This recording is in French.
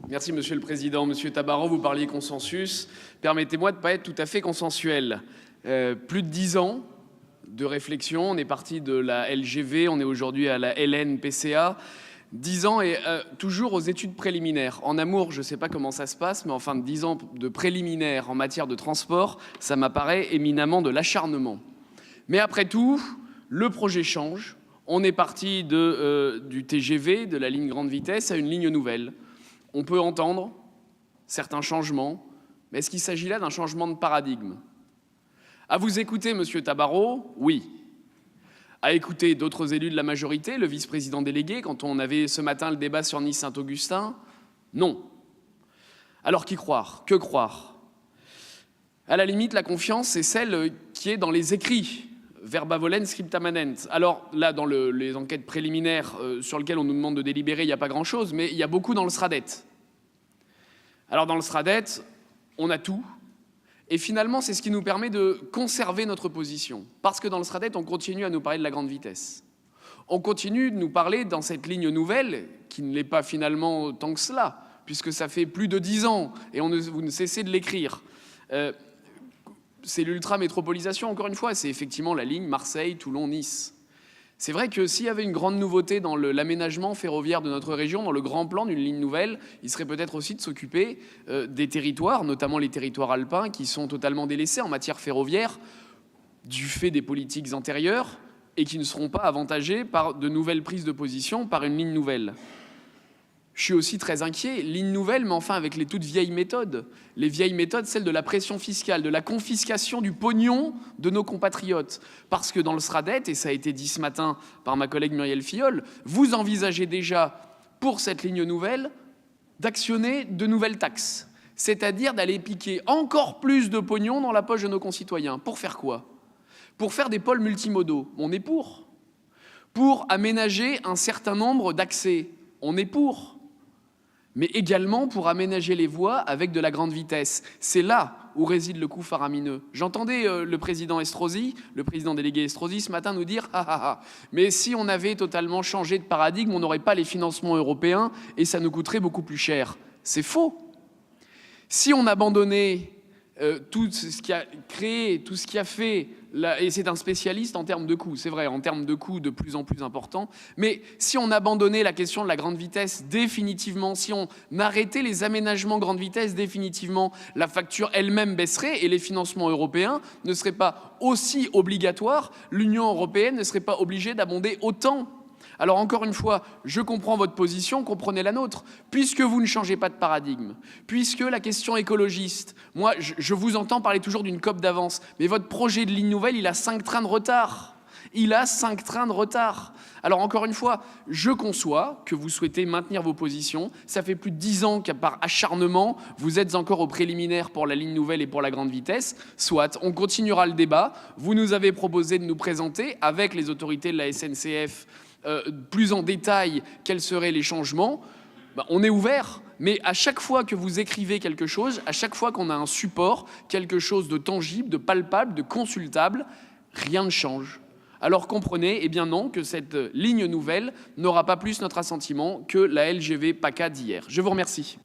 Merci, Monsieur le Président. Monsieur Tabarot, vous parliez consensus. Permettez-moi de ne pas être tout à fait consensuel. Plus de 10 ans de réflexion. On est parti de la LGV, on est aujourd'hui à la LNPCA. 10 ans et toujours aux études préliminaires. En amour, je ne sais pas comment ça se passe, mais enfin 10 ans de préliminaires en matière de transport, ça m'apparaît éminemment de l'acharnement. Mais après tout, le projet change. On est parti du TGV, de la ligne grande vitesse, à une ligne nouvelle. On peut entendre certains changements, mais est-ce qu'il s'agit là d'un changement de paradigme? À vous écouter, Monsieur Tabarot, oui. À écouter d'autres élus de la majorité, le vice-président délégué, quand on avait ce matin le débat sur Nice-Saint-Augustin, non. Alors qui croire? Que croire? À la limite, la confiance, c'est celle qui est dans les écrits. Verba volens scripta manent. Alors là, dans les enquêtes préliminaires sur lesquelles on nous demande de délibérer, il n'y a pas grand-chose, mais il y a beaucoup dans le SRADET. Alors dans le SRADET, on a tout. Et finalement, c'est ce qui nous permet de conserver notre position. Parce que dans le SRADET, on continue à nous parler de la grande vitesse. On continue de nous parler dans cette ligne nouvelle, qui ne l'est pas finalement tant que cela, puisque ça fait plus de 10 ans, et vous ne cessez de l'écrire. C'est l'ultra-métropolisation, encore une fois, c'est effectivement la ligne Marseille-Toulon-Nice. C'est vrai que s'il y avait une grande nouveauté dans l'aménagement ferroviaire de notre région, dans le grand plan d'une ligne nouvelle, il serait peut-être aussi de s'occuper des territoires, notamment les territoires alpins, qui sont totalement délaissés en matière ferroviaire, du fait des politiques antérieures, et qui ne seront pas avantagés par de nouvelles prises de position, par une ligne nouvelle. Je suis aussi très inquiet, ligne nouvelle, mais enfin avec les toutes vieilles méthodes. Les vieilles méthodes, celles de la pression fiscale, de la confiscation du pognon de nos compatriotes. Parce que dans le SRADET, et ça a été dit ce matin par ma collègue Muriel Filleul, vous envisagez déjà, pour cette ligne nouvelle, d'actionner de nouvelles taxes. C'est-à-dire d'aller piquer encore plus de pognon dans la poche de nos concitoyens. Pour faire quoi? Pour faire des pôles multimodaux. On est pour. Pour aménager un certain nombre d'accès. On est pour. Mais également pour aménager les voies avec de la grande vitesse. C'est là où réside le coût faramineux. J'entendais le président Estrosi, le président délégué Estrosi ce matin nous dire « Ah ah ah, mais si on avait totalement changé de paradigme, on n'aurait pas les financements européens et ça nous coûterait beaucoup plus cher. » C'est faux. Si on abandonnait tout ce qui a créé, tout ce qui a fait, et c'est un spécialiste en termes de coûts, c'est vrai, en termes de coûts de plus en plus importants, mais si on abandonnait la question de la grande vitesse définitivement, si on arrêtait les aménagements grande vitesse définitivement, la facture elle-même baisserait et les financements européens ne seraient pas aussi obligatoires, l'Union européenne ne serait pas obligée d'abonder autant. Alors encore une fois, je comprends votre position, comprenez la nôtre. Puisque vous ne changez pas de paradigme, puisque la question écologiste, moi je vous entends parler toujours d'une COP d'avance, mais votre projet de ligne nouvelle, il a 5 trains de retard. Il a 5 trains de retard. Alors encore une fois, je conçois que vous souhaitez maintenir vos positions. Ça fait plus de 10 ans qu'à part acharnement, vous êtes encore au préliminaire pour la ligne nouvelle et pour la grande vitesse. Soit, on continuera le débat. Vous nous avez proposé de nous présenter avec les autorités de la SNCF plus en détail quels seraient les changements. On est ouvert, mais à chaque fois que vous écrivez quelque chose, à chaque fois qu'on a un support, quelque chose de tangible, de palpable, de consultable, rien ne change. Alors comprenez, eh bien non, que cette ligne nouvelle n'aura pas plus notre assentiment que la LGV PACA d'hier. Je vous remercie.